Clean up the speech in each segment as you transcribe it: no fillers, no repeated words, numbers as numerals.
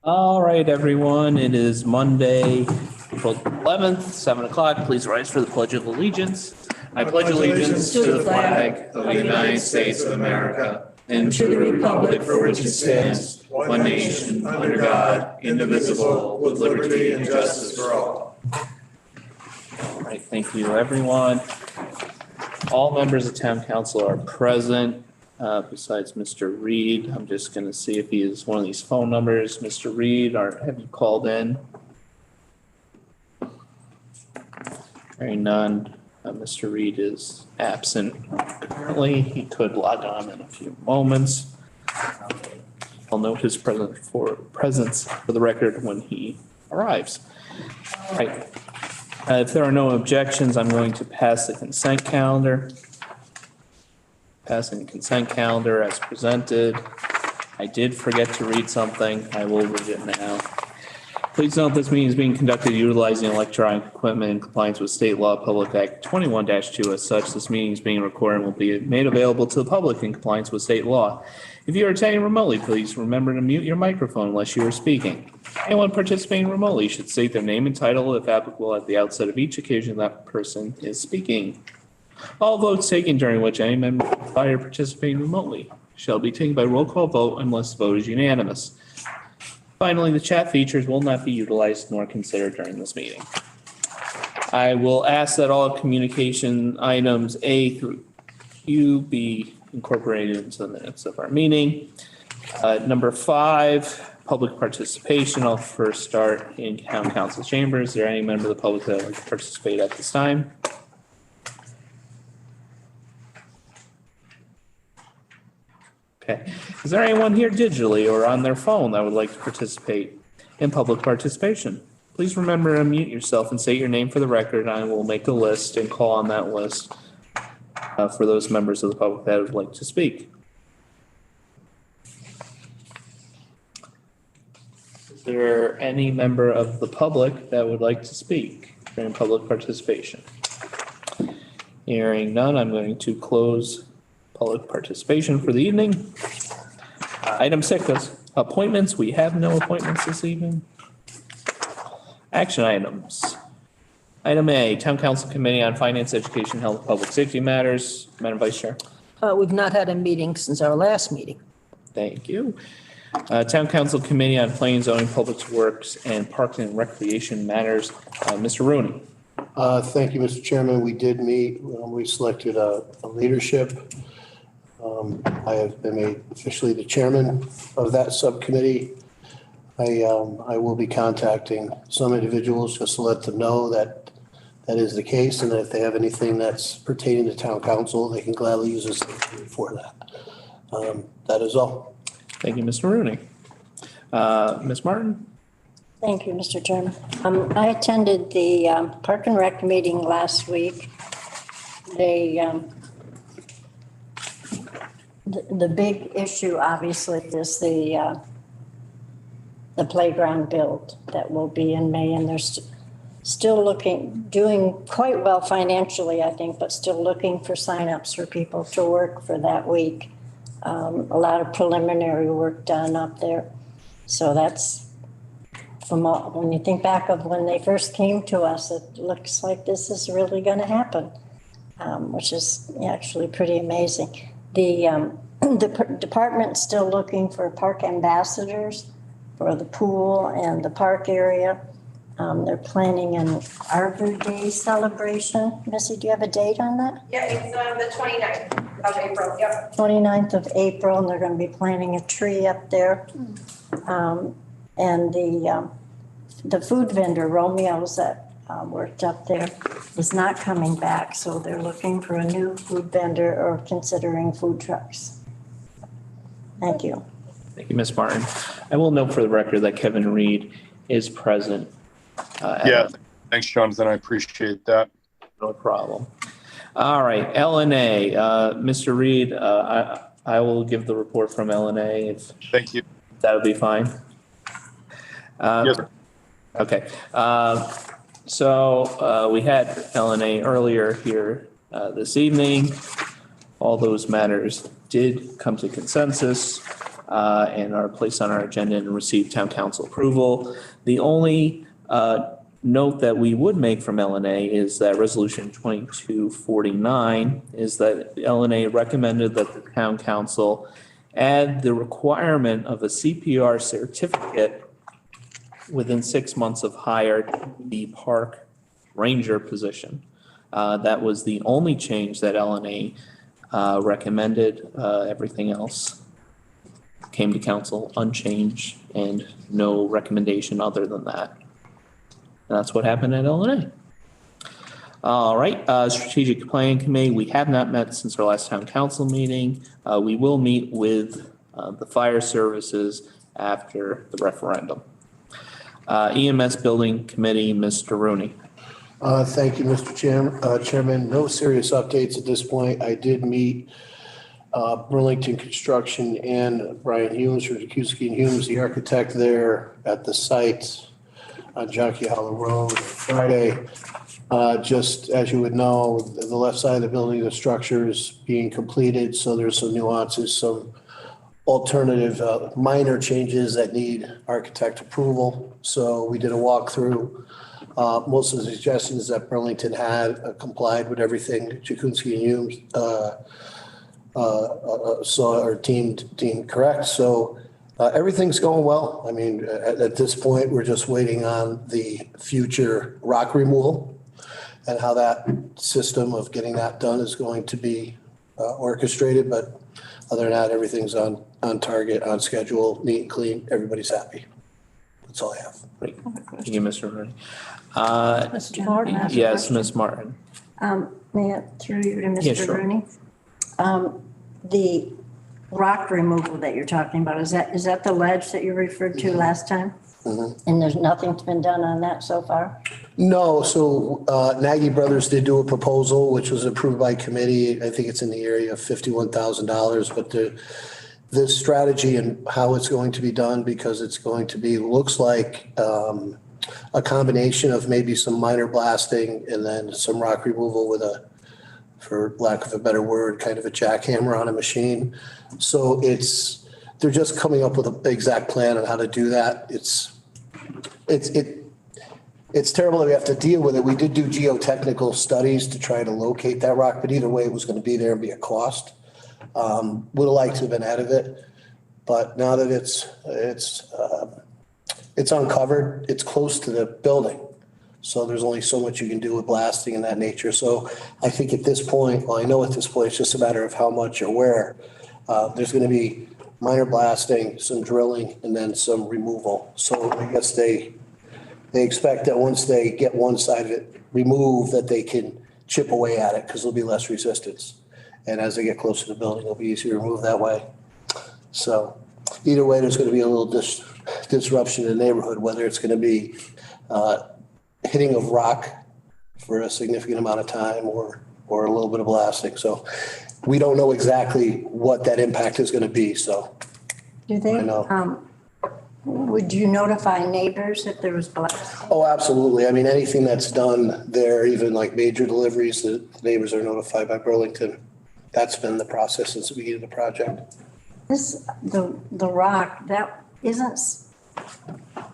All right, everyone. It is Monday, April 11th, 7 o'clock. Please rise for the Pledge of Allegiance. I pledge allegiance to the flag of the United States of America and to the republic for which it stands, one nation, under God, indivisible, with liberty and justice for all. All right, thank you, everyone. All members of Town Council are present. Besides Mr. Reed, I'm just going to see if he is one of these phone numbers. Mr. Reed, have you called in? Hearing none. Mr. Reed is absent currently. He could log on in a few moments. I'll note his presence for the record when he arrives. All right. If there are no objections, I'm going to pass the consent calendar. Passing the consent calendar as presented. I did forget to read something. I will read it now. Please note this meeting is being conducted utilizing electronic equipment in compliance with State Law Public Act 21-2. As such, this meeting is being recorded and will be made available to the public in compliance with state law. If you are attending remotely, please remember to mute your microphone unless you are speaking. Anyone participating remotely should state their name and title, if applicable, at the outset of each occasion that person is speaking. All votes taken during which any member prior participating remotely shall be taken by roll call vote unless the vote is unanimous. Finally, the chat features will not be utilized nor considered during this meeting. I will ask that all communication items A through Q be incorporated into the minutes of our meeting. Number 5, public participation. I'll first start in Town Council chambers. Is there any member of the public that would like to participate at this time? Okay. Is there anyone here digitally or on their phone that would like to participate in public participation? Please remember to unmute yourself and state your name for the record. I will make a list and call on that list for those members of the public that would like to speak. Is there any member of the public that would like to speak during public participation? Hearing none, I'm going to close public participation for the evening. Item 6, appointments. We have no appointments this evening. Action items. Item A, Town Council Committee on Finance, Education, Health, Public Safety Matters. Madam Vice Chair. We've not had a meeting since our last meeting. Thank you. Town Council Committee on Planning, Zoning, Public Works, and Parks and Recreation Matters. Mr. Rooney. Thank you, Mr. Chairman. We did meet. We selected a leadership. I have been made officially the chairman of that subcommittee. I will be contacting some individuals just to let them know that that is the case, and that if they have anything that's pertaining to town council, they can gladly use this for that. That is all. Thank you, Mr. Rooney. Ms. Martin. Thank you, Mr. Chairman. I attended the Park and Rec meeting last week. The big issue, obviously, is the playground build that will be in May, and they're still doing quite well financially, I think, but still looking for signups for people to work for that week. A lot of preliminary work done up there. So that's when you think back of when they first came to us, it looks like this is really going to happen, which is actually pretty amazing. The department's still looking for park ambassadors for the pool and the park area. They're planning an Arbor Day celebration. Missy, do you have a date on that? Yeah, it's the 29th of April. Yep. 29th of April, and they're going to be planting a tree up there. And the food vendor, Romeo's, that worked up there, is not coming back. So they're looking for a new food vendor or considering food trucks. Thank you. Thank you, Ms. Martin. I will note for the record that Kevin Reed is present. Yeah, thanks, Jonathan. I appreciate that. No problem. All right, LNA. Mr. Reed, I will give the report from LNA if Thank you. that would be fine. Yes, sir. Okay. So we had LNA earlier here this evening. All those matters did come to consensus. and are placed on our agenda and receive town council approval. The only note that we would make from LNA is that resolution 2249 is that LNA recommended that the town council add the requirement of a CPR certificate within 6 months of hire to the park ranger position. That was the only change that LNA recommended. Everything else came to council unchanged and no recommendation other than that. And that's what happened at LNA. All right, Strategic Planning Committee, we have not met since our last town council meeting. We will meet with the fire services after the referendum. EMS Building Committee, Mr. Rooney. Thank you, Mr. Chairman. No serious updates at this point. I did meet Burlington Construction and Brian Humes from Kuski and Humes, the architect there at the site on Jockey Hollow Road Friday. Just as you would know, the left side of the building, the structure is being completed, so there's some nuances, some alternative minor changes that need architect approval. So we did a walkthrough. Most of the suggestions that Burlington had complied with everything Jakunski and Humes saw or deemed correct. So everything's going well. I mean, at this point, we're just waiting on the future rock removal and how that system of getting that done is going to be orchestrated. But other than that, everything's on target, on schedule, neat and clean. Everybody's happy. That's all I have. Great. Thank you, Mr. Rooney. Mr. Martin. Yes, Ms. Martin. May I through you to Yeah, Mr. sure. Rooney? The rock removal that you're talking about, is that the ledge that you referred to last time? And there's nothing's been done on that so far? No, so Nagy Brothers did do a proposal, which was approved by committee. I think it's in the area of $51,000, but the strategy and how it's going to be done, because it's going to be, looks like a combination of maybe some minor blasting and then some rock removal with a, for lack of a better word, kind of a jackhammer on a machine. So they're just coming up with an exact plan on how to do that. It's terrible that we have to deal with it. We did do geotechnical studies to try to locate that rock, but either way, it was going to be there and be a cost. Would have liked to have been out of it, but now that it's uncovered, it's close to the building. So there's only so much you can do with blasting and that nature. So I think at this point, well, I know at this point, it's just a matter of how much or where. There's going to be minor blasting, some drilling, and then some removal. So I guess they expect that once they get one side of it removed, that they can chip away at it because there'll be less resistance. And as they get closer to the building, it'll be easier to remove that way. So either way, there's going to be a little disruption in the neighborhood, whether it's going to be hitting of rock for a significant amount of time or a little bit of blasting. So we don't know exactly what that impact is going to be. So Do they, I know. Would you notify neighbors if there was blasting? Oh, absolutely. I mean, anything that's done there, even like major deliveries, the neighbors are notified by Burlington. That's been the process since the beginning of the project. The rock, that isn't,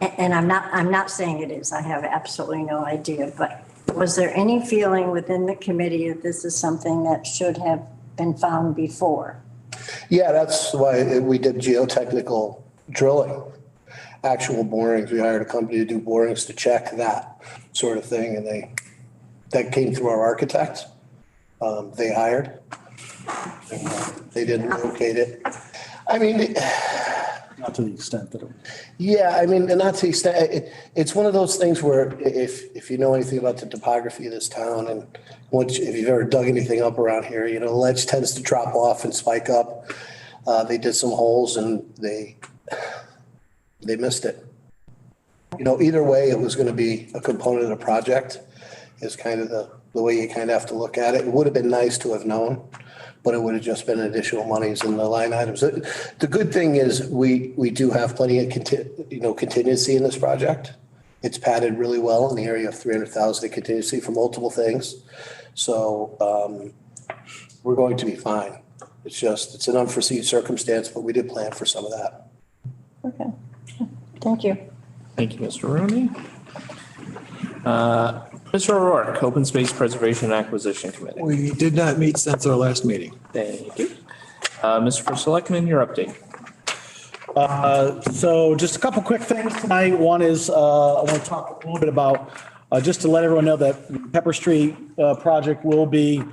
and I'm not saying it is, I have absolutely no idea, but was there any feeling within the committee that this is something that should have been found before? Yeah, that's why we did geotechnical drilling, actual borings. We hired a company to do borings to check that sort of thing. And that came through our architect. They hired. And, they didn't locate it. I mean, Not to the extent that it. yeah, I mean, and not to the extent, it's one of those things where if you know anything about the topography of this town and if you've ever dug anything up around here, you know, ledge tends to drop off and spike up. They did some holes and they missed it. You know, either way, it was going to be a component of the project is kind of the way you kind of have to look at it. It would have been nice to have known, but it would have just been additional monies in the line items. The good thing is we do have plenty of contingency in this project. It's padded really well in the area of 300,000 in contingency for multiple things. So we're going to be fine. It's an unforeseen circumstance, but we did plan for some of that. Okay, thank you. Thank you, Mr. Rooney. Mr. O'Rourke, Open Space Preservation and Acquisition Committee. We did not meet since our last meeting. Thank you. Mr. First Selectman, your update. So just a couple quick things tonight. One is, I want to talk a little bit about, just to let everyone know that Pepper Street project will be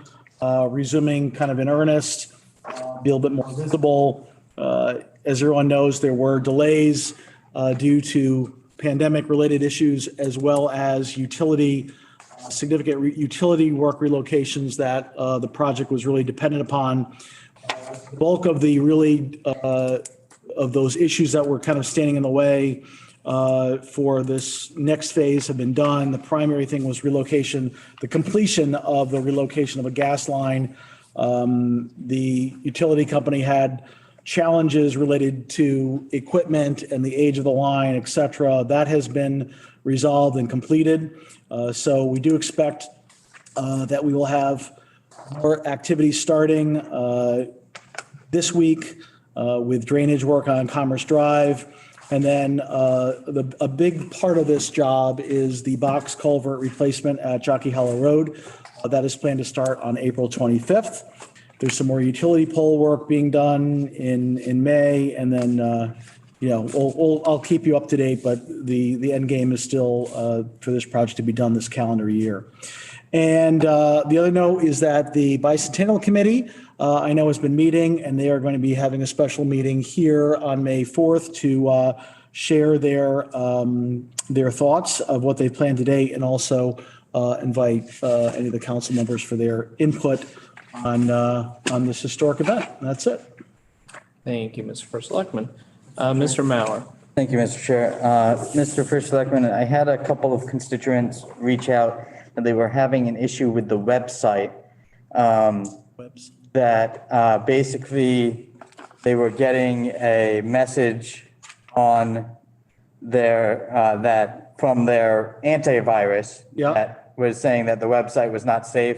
resuming kind of in earnest, be a little bit more visible. As everyone knows, there were delays due to pandemic-related issues as well as significant utility work relocations that the project was really dependent upon. The bulk of the of those issues that were kind of standing in the way for this next phase have been done. The primary thing was the completion of the relocation of a gas line. The utility company had challenges related to equipment and the age of the line, et cetera. That has been resolved and completed. So we do expect that we will have more activity starting this week with drainage work on Commerce Drive. And then a big part of this job is the box culvert replacement at Jockey Hollow Road. That is planned to start on April 25th. There's some more utility pole work being done in May, and then I'll keep you up to date. But the end game is still for this project to be done this calendar year. And the other note is that the Bicentennial Committee, I know, has been meeting, and they are going to be having a special meeting here on May 4th to share their thoughts of what they've planned to date, and also invite any of the council members for their input on this historic event. And that's it. Thank you, Mr. First Selectman. Mr. Mauer. Thank you, Mr. Chair. Mr. First Selectman, I had a couple of constituents reach out and they were having an issue with the website. That basically they were getting a message on their from their antivirus that was saying that the website was not safe,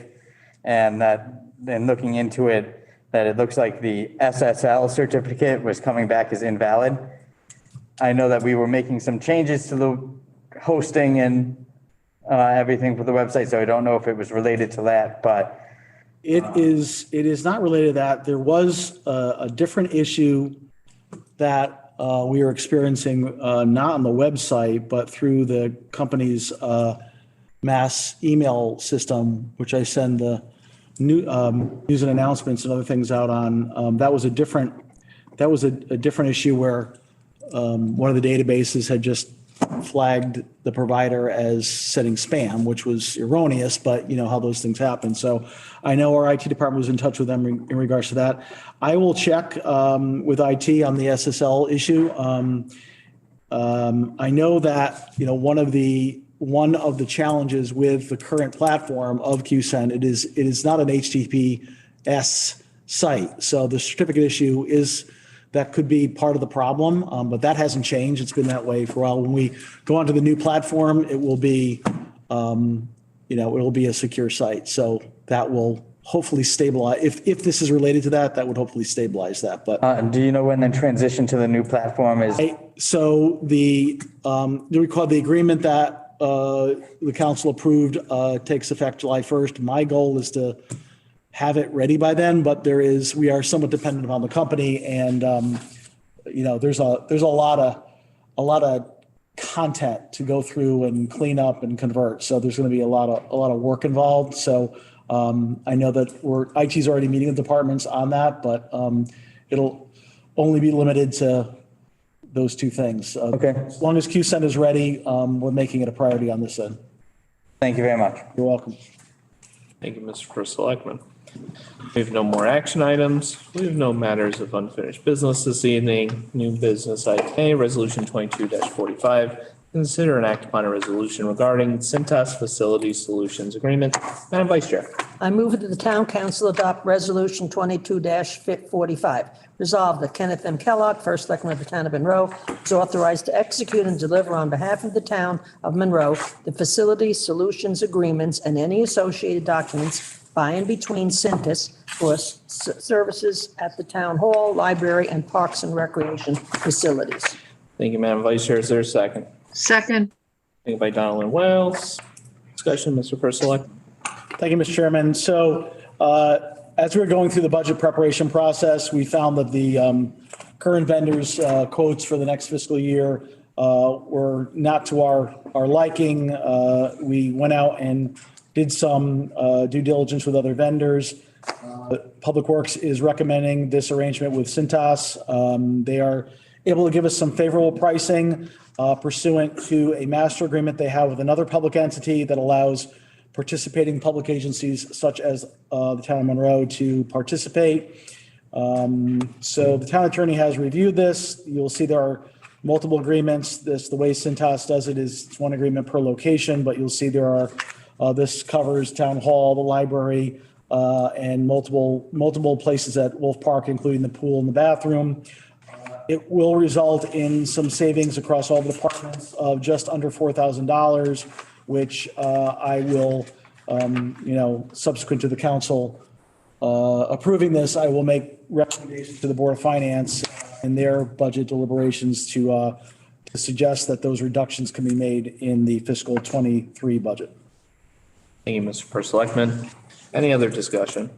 and that then looking into it, that it looks like the SSL certificate was coming back as invalid. I know that we were making some changes to the hosting and everything for the website, so I don't know if it was related to that, but It is not related to that. There was a different issue that we were experiencing, not on the website, but through the company's mass email system, which I send the news and announcements and other things out on. That was a different issue where one of the databases had just flagged the provider as sending spam, which was erroneous, but you know how those things happen. So I know our IT department was in touch with them in regards to that. I will check with IT on the SSL issue. I know that, you know, one of the challenges with the current platform of QSend, it is not an HTTPS site. So the certificate issue that could be part of the problem, but that hasn't changed. It's been that way for a while. When we go onto the new platform, it will be, it will be a secure site. So that will hopefully stabilize. If this is related to that, that would hopefully stabilize that. But do you know when the transition to the new platform is? So you recall the agreement that the council approved takes effect July 1st. My goal is to have it ready by then, but we are somewhat dependent upon the company, and there's a lot of content to go through and clean up and convert. So there's going to be a lot of work involved. So I know that IT's already meeting with departments on that, but it'll only be limited to those two things. Okay. As long as QSend is ready, we're making it a priority on this end. Thank you very much. You're welcome. Thank you, Mr. First Selectman. We have no more action items. We have no matters of unfinished business this evening. New business item A, Resolution 22-45. Consider and act upon a resolution regarding Cintas Facility Solutions Agreement. Madam Vice Chair. I move that the town council adopt resolution 22-45. Resolved that Kenneth M. Kellogg, first selectman of the town of Monroe, is authorized to execute and deliver on behalf of the town of Monroe the facility solutions agreements and any associated documents by and between Centus for services at the town hall, library, and parks and recreation facilities. Thank you, Madam Vice Chair. Is there a second? Second. Second by Donaldin Wells. Discussion, Mr. First Select. Thank you, Mr. Chairman. So as we were going through the budget preparation process, we found that the current vendors' quotes for the next fiscal year were not to our liking. We went out and did some due diligence with other vendors. Public Works is recommending this arrangement with Cintas. They are able to give us some favorable pricing pursuant to a master agreement they have with another public entity that allows participating public agencies such as the town of Monroe to participate. So the town attorney has reviewed this. You'll see there are multiple agreements. The way Cintas does it is it's one agreement per location, but you'll see there are, this covers town hall, the library, and multiple places at Wolf Park, including the pool and the bathroom. It will result in some savings across all the departments of just under $4,000, which I will, subsequent to the council approving this, I will make recommendations to the Board of Finance in their budget deliberations to suggest that those reductions can be made in the fiscal 23 budget. Thank you, Mr. First Selectman. Any other discussion?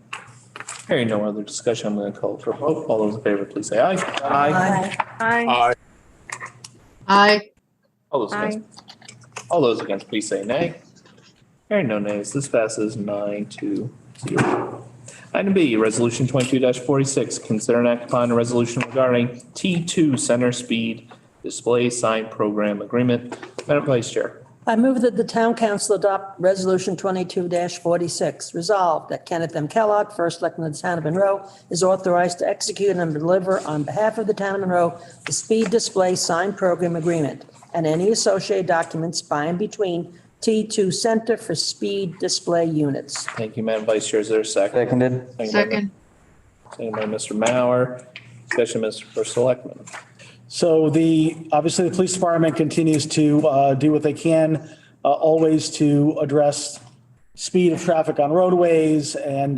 Hearing no other discussion, I'm going to call for a vote. All those in favor, please say aye. Aye. Aye. Aye. All those against? All those against, please say nay. Hearing no nays, this passes 9-0. Item B, Resolution 22-46, consider and act upon a resolution regarding T2 Center Speed Display Sign Program Agreement. Madam Vice Chair. I move that the town council adopt resolution 22-46. Resolved that Kenneth M. Kellogg, first selectman of the town of Monroe, is authorized to execute and deliver on behalf of the town of Monroe the speed display sign program agreement and any associated documents by and between T2 Center for Speed Display Units. Thank you, Madam Vice Chair. Is there a second? Seconded. Second. Second by Mr. Mauer. Discussion, Mr. First Selectman. So obviously the police department continues to do what they can, always to address speed of traffic on roadways. And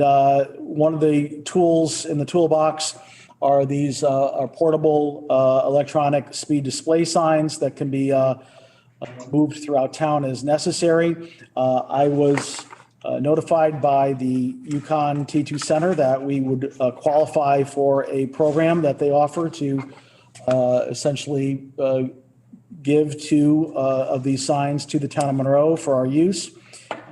one of the tools in the toolbox are these are portable electronic speed display signs that can be moved throughout town as necessary. I was notified by the Yukon T2 Center that we would qualify for a program that they offer to essentially give two of these signs to the town of Monroe for our use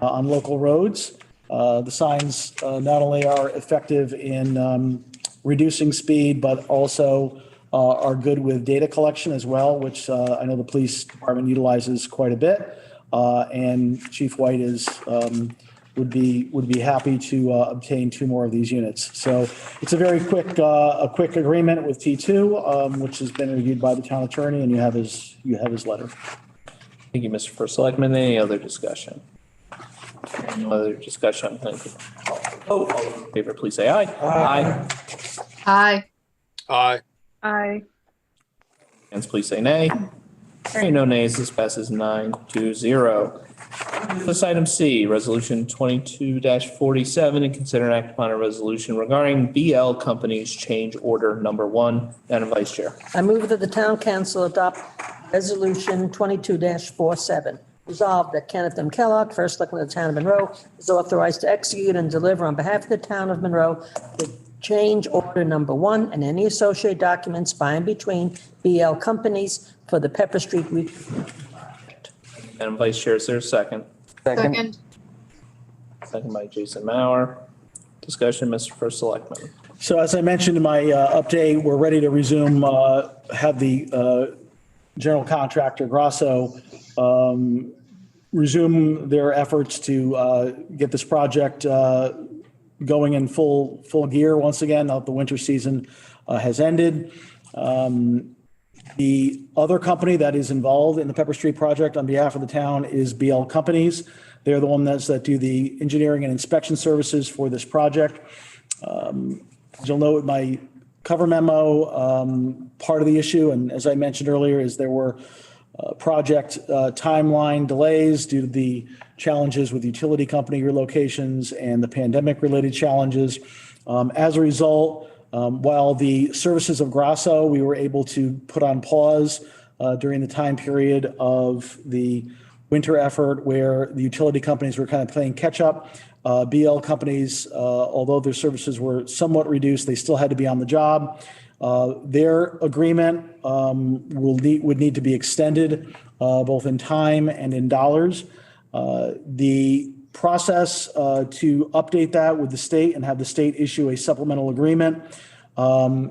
on local roads. The signs not only are effective in reducing speed, but also are good with data collection as well, which I know the police department utilizes quite a bit. And Chief White would be happy to obtain two more of these units. So it's a very quick agreement with T2, which has been reviewed by the town attorney, and you have his letter. Thank you, Mr. First Selectman. Any other discussion? No other discussion. Thank you. All those in favor, please say aye. Aye. Aye. Aye. Aye. Against, please say nay. Hearing no nays, this passes 9-0. This item C, Resolution 22-47, and consider and act upon a resolution regarding BL Company's change order number 1. Madam Vice Chair. I move that the town council adopt resolution 22-47. Resolved that Kenneth M. Kellogg, first selectman of the town of Monroe, is authorized to execute and deliver on behalf of the town of Monroe the change order number 1 and any associated documents by and between BL companies for the Pepper Street. Madam Vice Chair, is there a second? Second. Second by Jason Mauer. Discussion, Mr. First Selectman. So as I mentioned in my update, we're ready to resume, have the general contractor Grasso resume their efforts to get this project going in full gear once again. Now the winter season has ended. The other company that is involved in the Pepper Street project on behalf of the town is BL Companies. They're the ones that do the engineering and inspection services for this project. As you'll note in my cover memo, part of the issue, and as I mentioned earlier, is there were project timeline delays due to the challenges with utility company relocations and the pandemic-related challenges. As a result, while the services of Grasso, we were able to put on pause during the time period of the winter effort where the utility companies were kind of playing catch up. BL companies, although their services were somewhat reduced, they still had to be on the job. Their agreement would need to be extended both in time and in dollars. The process to update that with the state and have the state issue a supplemental agreement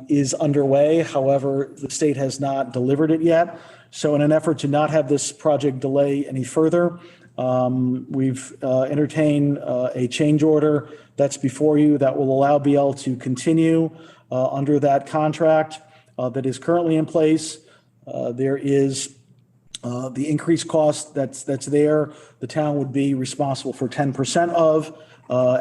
is underway. However, the state has not delivered it yet. So in an effort to not have this project delay any further, we've entertained a change order that's before you that will allow BL to continue under that contract that is currently in place. There is the increased cost that's there. The town would be responsible for 10% of,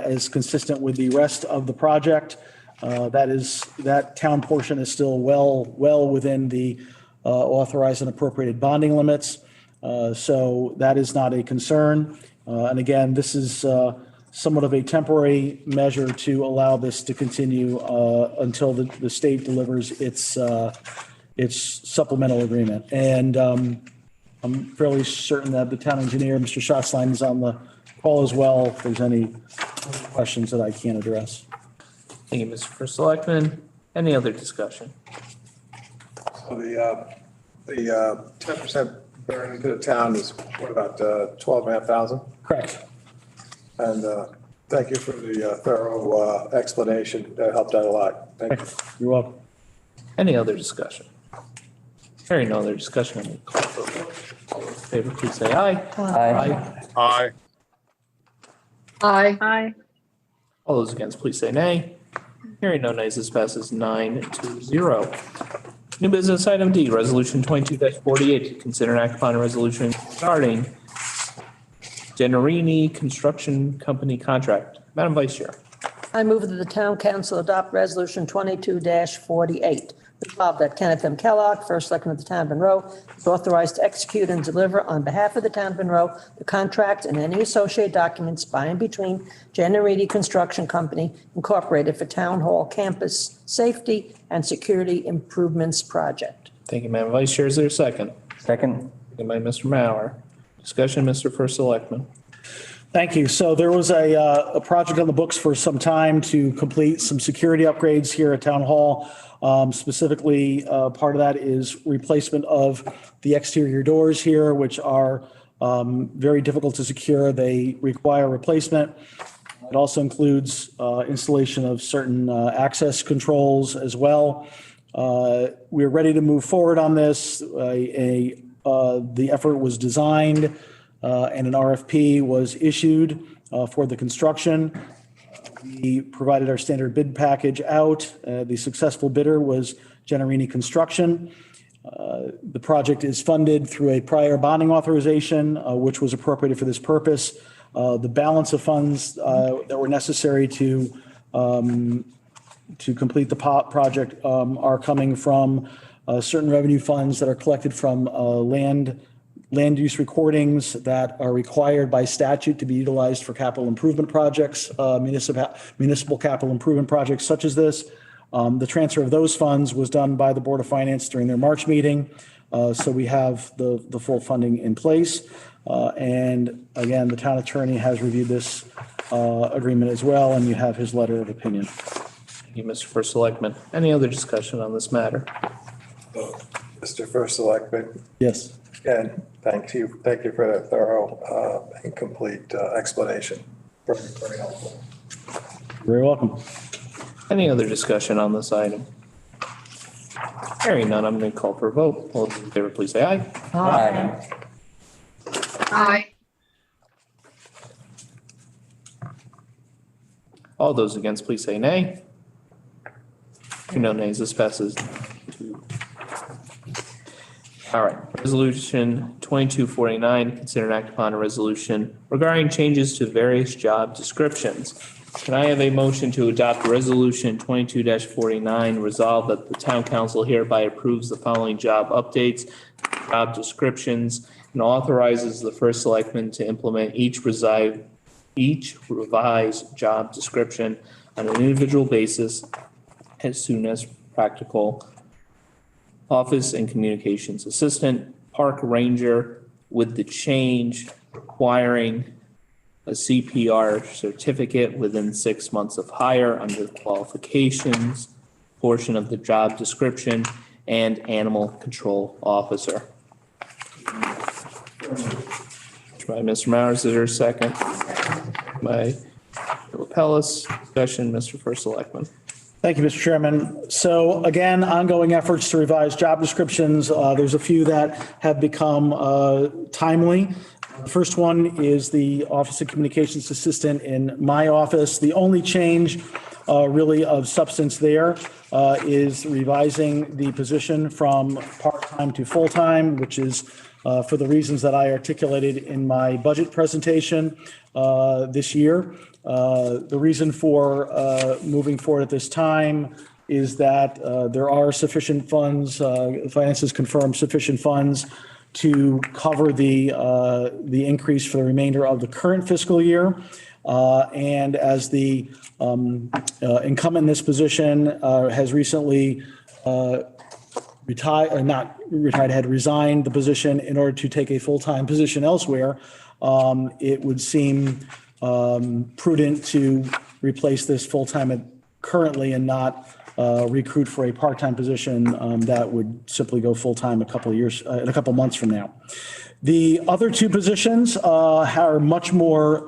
as consistent with the rest of the project. That town portion is still well within the authorized and appropriated bonding limits. So that is not a concern. And again, this is somewhat of a temporary measure to allow this to continue until the state delivers its supplemental agreement. And I'm fairly certain that the town engineer, Mr. Schatzline, is on the call as well if there's any questions that I can't address. Thank you, Mr. First Selectman. Any other discussion? So the 10% bearing to the town is what, about 12,500? Correct. And thank you for the thorough explanation. That helped out a lot. Thank you. You're welcome. Any other discussion? Hearing no other discussion, I'm going to call for a vote. All those in favor, please say aye. Aye. Aye. Aye. Aye. All those against, please say nay. Hearing no nays, this passes 9-0. New business item D, resolution 22-48, consider and act upon a resolution regarding Generini Construction Company contract. Madam Vice Chair. I move that the town council adopt resolution 22-48. Resolved that Kenneth M. Kellogg, first selectman of the town of Monroe, is authorized to execute and deliver on behalf of the town of Monroe the contract and any associated documents by and between Generini Construction Company Incorporated for Town Hall Campus Safety and Security Improvements Project. Thank you, Madam Vice Chair. Is there a second? Second. Second by Mr. Mauer. Discussion, Mr. First Selectman. Thank you. So there was a project on the books for some time to complete some security upgrades here at Town Hall. Specifically, part of that is replacement of the exterior doors here, which are very difficult to secure. They require replacement. It also includes installation of certain access controls as well. We're ready to move forward on this. The effort was designed and an RFP was issued for the construction. We provided our standard bid package out. The successful bidder was Generini Construction. The project is funded through a prior bonding authorization, which was appropriated for this purpose. The balance of funds that were necessary to complete the project are coming from certain revenue funds that are collected from land use recordings that are required by statute to be utilized for capital improvement projects, municipal capital improvement projects such as this. The transfer of those funds was done by the Board of Finance during their March meeting. So we have the full funding in place. And again, the town attorney has reviewed this agreement as well, and you have his letter of opinion. Thank you, Mr. First Selectman. Any other discussion on this matter? Mr. First Selectman, Yes. again, thank you for that thorough and complete explanation. Very helpful. Very welcome. Any other discussion on this item? Hearing none, I'm going to call for a vote. All those in favor, please say aye. Aye. Aye. All those against, please say nay. Hearing no nays, this passes. All right, resolution 2249, consider and act upon a resolution regarding changes to various job descriptions. Can I have a motion to adopt resolution 22-49, resolve that the town council hereby approves the following job updates job descriptions and authorizes the first selectman to implement each revised job description on an individual basis as soon as practical. Office and communications assistant, park ranger, with the change requiring a CPR certificate within 6 months of hire under qualifications portion of the job description, and animal control officer. By Mr. Mowers, is there a second? By Lapellis, discussion, Mr. First Selectman. Thank you, Mr. Chairman. So again, ongoing efforts to revise job descriptions. There's a few that have become timely. The first one is the Office of Communications Assistant in my office. The only change really of substance there is revising the position from part-time to full-time, which is for the reasons that I articulated in my budget presentation this year. The reason for moving forward at this time is that there are sufficient funds, finances confirm sufficient funds to cover the increase for the remainder of the current fiscal year. And as the incumbent in this position has recently had resigned the position in order to take a full-time position elsewhere, it would seem prudent to replace this full-time currently and not recruit for a part-time position that would simply go full-time a couple months from now. The other two positions are much more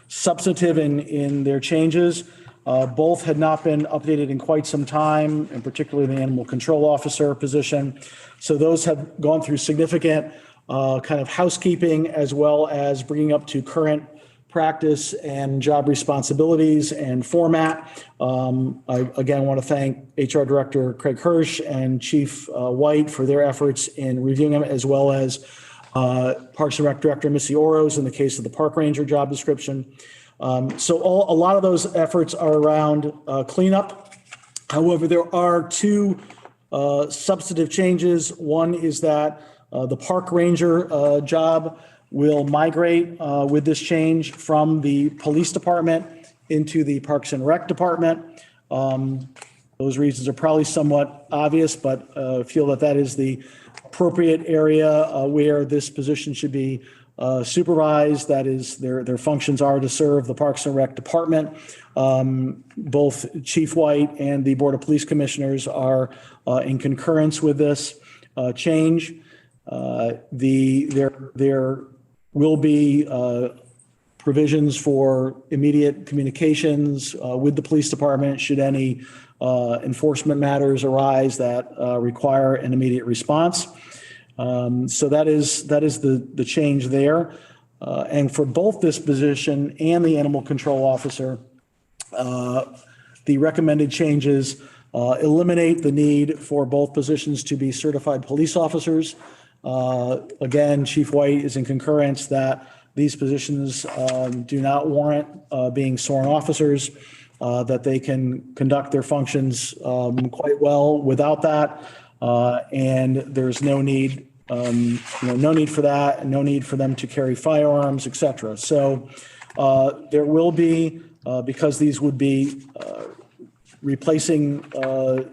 substantive in their changes. Both had not been updated in quite some time, and particularly the animal control officer position. So those have gone through significant kind of housekeeping, as well as bringing up to current practice and job responsibilities and format. I again want to thank HR Director Craig Hirsch and Chief White for their efforts in reviewing them, as well as Parks and Rec Director Missy Oros in the case of the park ranger job description. So a lot of those efforts are around cleanup. However, there are two substantive changes. One is that the park ranger job will migrate with this change from the police department into the Parks and Rec department. Those reasons are probably somewhat obvious, but feel that is the appropriate area where this position should be supervised. That is, their functions are to serve the Parks and Rec department. Both Chief White and the Board of Police Commissioners are in concurrence with this change. There will be provisions for immediate communications with the police department should any enforcement matters arise that require an immediate response. So that is the change there. And for both this position and the animal control officer, the recommended changes eliminate the need for both positions to be certified police officers. Again, Chief White is in concurrence that these positions do not warrant being sworn officers, that they can conduct their functions quite well without that. And there's no need, no need for that, and no need for them to carry firearms, et cetera. So there will be, because these would be replacing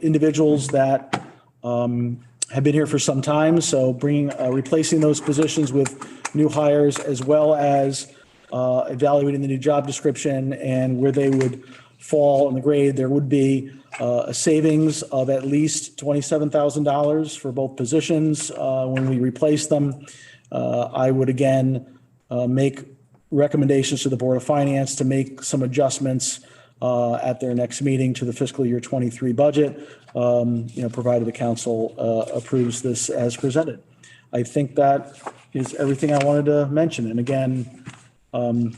individuals that have been here for some time. So replacing those positions with new hires, as well as evaluating the new job description and where they would fall in the grade. There would be a savings of at least $27,000 for both positions when we replace them. I would again make recommendations to the Board of Finance to make some adjustments at their next meeting to the fiscal year 23 budget, provided the council approves this as presented. I think that is everything I wanted to mention. And again,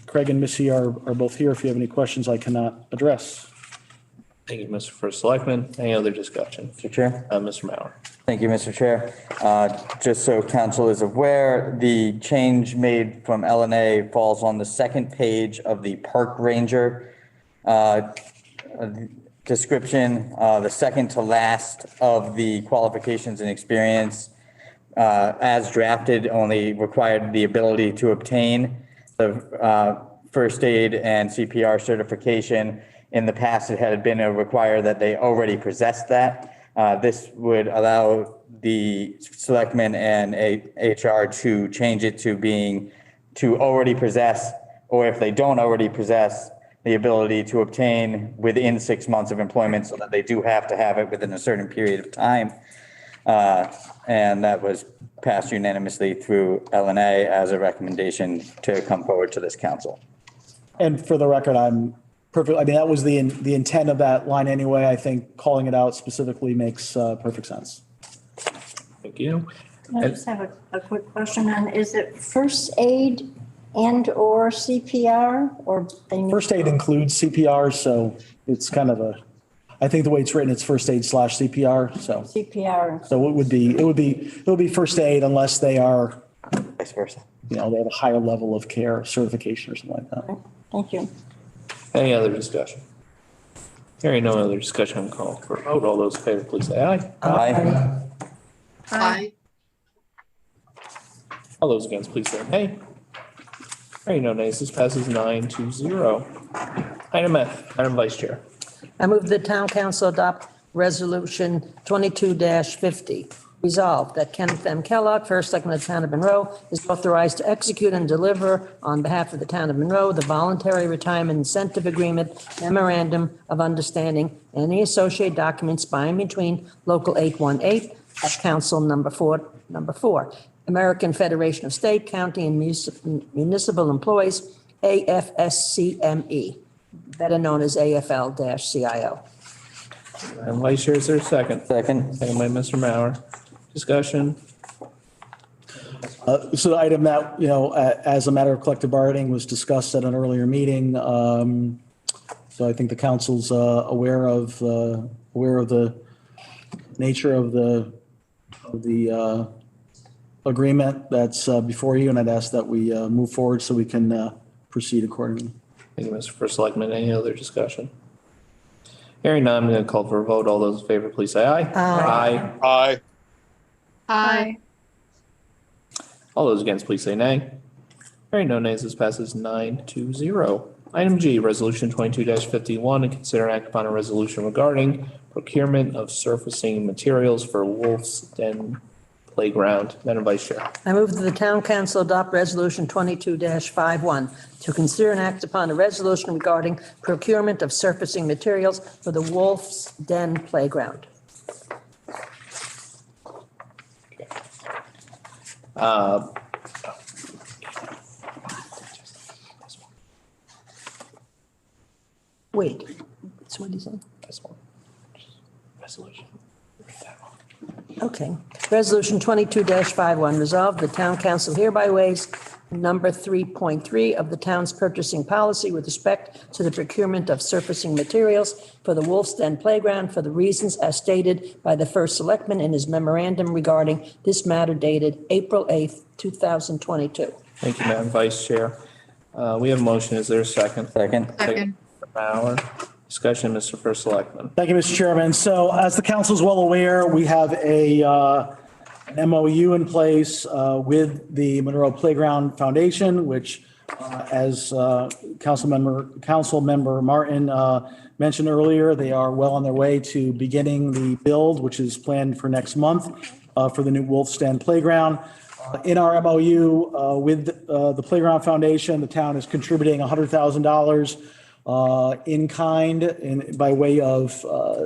Craig and Missy are both here if you have any questions I cannot address. Thank you, Mr. First Selectman. Any other discussion? Mr. Chair. Mr. Mauer. Thank you, Mr. Chair. Just so council is aware, the change made from LNA falls on the second page of the park ranger description, the second to last of the qualifications and experience. as drafted, only required the ability to obtain the first aid and CPR certification. In the past, it had been a require that they already possessed that. This would allow the selectmen and HR to change it to being to already possess, or if they don't already possess, the ability to obtain within 6 months of employment, so that they do have to have it within a certain period of time. And that was passed unanimously through LNA as a recommendation to come forward to this council. And for the record, I'm perfect. I mean, that was the intent of that line anyway. I think calling it out specifically makes perfect sense. Thank you. I just have a quick question on, is it first aid and or CPR or they need? First aid includes CPR, so it's kind of I think the way it's written, it's first aid / CPR. So CPR. it would be first aid unless they are, Vice versa. they have a higher level of care certification or something like that. Thank you. Any other discussion? Hearing no other discussion, call for a vote. All those in favor, please say aye. Aye. Aye. All those against, please say nay. Hearing no nays, this passes 9-0. Item F, Madam Vice Chair. I move the town council adopt resolution 22-50. Resolved that Kenneth M. Kellogg, first selectman of the town of Monroe, is authorized to execute and deliver on behalf of the town of Monroe the voluntary retirement incentive agreement, memorandum of understanding, and any associated documents by and between Local 818 at Council number four, American Federation of State, County, and Municipal Employees, AFSCME, better known as AFL-CIO. Madam Vice Chair, is there a second? Second. Second by Mr. Mauer. Discussion? So the item that, as a matter of collective bargaining was discussed at an earlier meeting. So I think the council's aware of the nature of the agreement that's before you, and I'd ask that we move forward so we can proceed accordingly. Thank you, Mr. First Selectman. Any other discussion? Hearing none, I'm going to call for a vote. All those in favor, please say aye. Aye. Aye. Aye. All those against, please say nay. Hearing no nays, this passes 9-0. Item G, Resolution 22-51, and consider and act upon a resolution regarding procurement of surfacing materials for Wolf's Den Playground. Madam Vice Chair. I move that the town council adopt resolution 22-51 to consider and act upon a resolution regarding procurement of surfacing materials for the Wolf's Den Playground. Wait, that's what he said. This one. Resolution. Okay. Resolution 22-51, resolved, the town council hereby waives number 3.3 of the town's purchasing policy with respect to the procurement of surfacing materials for the Wolf's Den Playground for the reasons as stated by the first selectman in his memorandum regarding this matter dated April 8th, 2022. Thank you, Madam Vice Chair. We have a motion. Is there a second? Second. Second. Mr. Bauer. Discussion, Mr. First Selectman. Thank you, Mr. Chairman. So as the council is well aware, we have an MOU in place with the Monroe Playground Foundation, which as Council Member Martin mentioned earlier, they are well on their way to beginning the build, which is planned for next month for the new Wolf's Den Playground. In our MOU with the Playground Foundation, the town is contributing $100,000 in kind by way of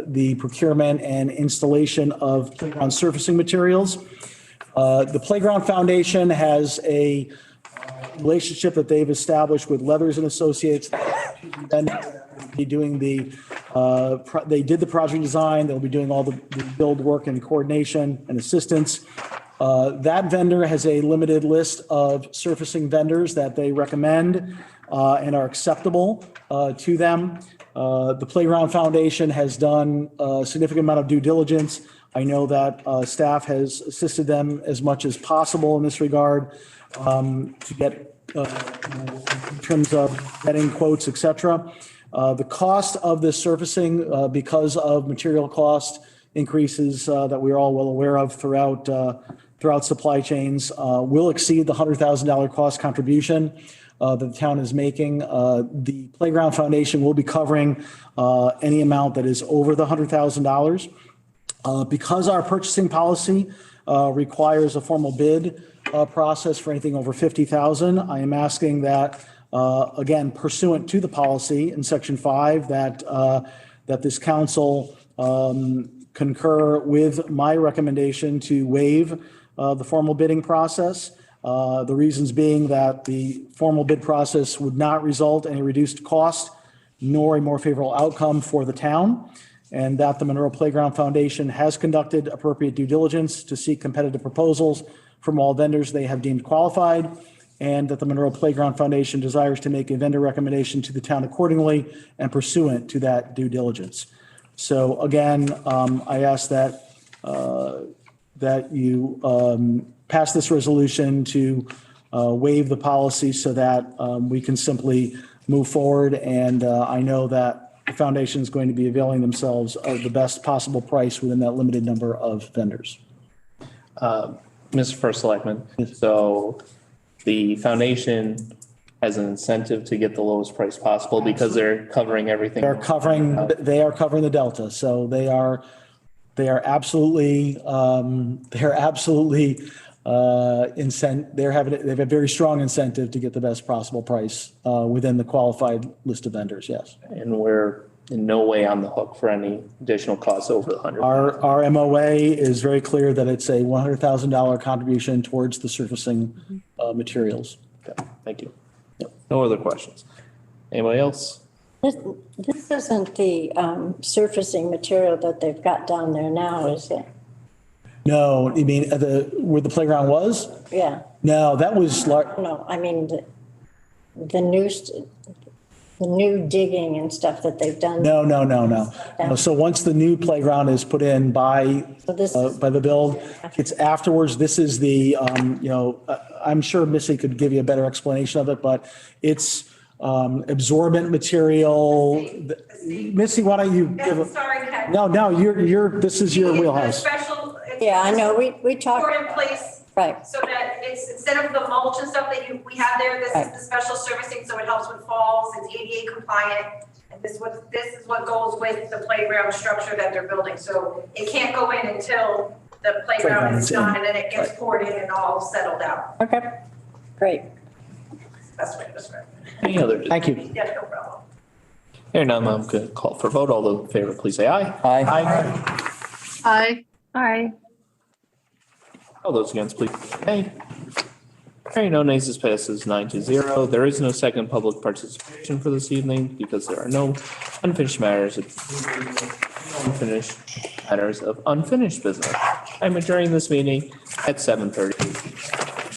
the procurement and installation of playground surfacing materials. The Playground Foundation has a relationship that they've established with Leathers and Associates. Be doing they did the project design. They'll be doing all the build work and coordination and assistance. That vendor has a limited list of surfacing vendors that they recommend and are acceptable to them. The Playground Foundation has done a significant amount of due diligence. I know that staff has assisted them as much as possible in this regard to get in terms of getting quotes, et cetera. The cost of this surfacing, because of material cost increases that we're all well aware of throughout throughout supply chains will exceed the $100,000 cost contribution that the town is making. The Playground Foundation will be covering any amount that is over the $100,000. Because our purchasing policy requires a formal bid process for anything over $50,000, I am asking that, again, pursuant to the policy in Section 5, that this council concur with my recommendation to waive the formal bidding process. The reasons being that the formal bid process would not result in a reduced cost nor a more favorable outcome for the town, and that the Monroe Playground Foundation has conducted appropriate due diligence to seek competitive proposals from all vendors they have deemed qualified, and that the Monroe Playground Foundation desires to make a vendor recommendation to the town accordingly and pursuant to that due diligence. So again, I ask that you pass this resolution to waive the policy so that we can simply move forward. And I know that the foundation is going to be availing themselves of the best possible price within that limited number of vendors. Mr. First Selectman, so the foundation has an incentive to get the lowest price possible because they're covering everything. They are covering the delta. So they are absolutely they have a very strong incentive to get the best possible price within the qualified list of vendors. Yes. And we're in no way on the hook for any additional costs over the 100. Our MOA is very clear that it's a $100,000 contribution towards the surfacing materials. Okay, thank you. Yep. No other questions. Anybody else? This isn't the surfacing material that they've got down there now, is it? No, you mean where the playground was? Yeah. No, that was No, I mean, the new digging and stuff that they've done. No. So once the new playground is put in by the build, it's afterwards. This is the, I'm sure Missy could give you a better explanation of it, but it's absorbent material. Missy, why don't you give Sorry, Ken. No, this is your wheelhouse. Yeah, I know, we talked. Stored in place. Right. So that it's, instead of the mulch and stuff that we have there, this is the special servicing, so it helps with falls, it's ADA compliant. And this is what goes with the playground structure that they're building, so it can't go in until the playground is done, and then it gets poured in and all settled out. Okay, great. That's what it was for. Any other? Thank you. Yeah, no problem. Here now, I'm going to call for a vote. All those in favor, please say aye. Aye. Aye. Aye. All those against, please say nay. Hearing no nays, this passes 9-0. There is no second public participation for this evening because there are no unfinished matters of unfinished business. I'm adjourning this meeting at 7:30.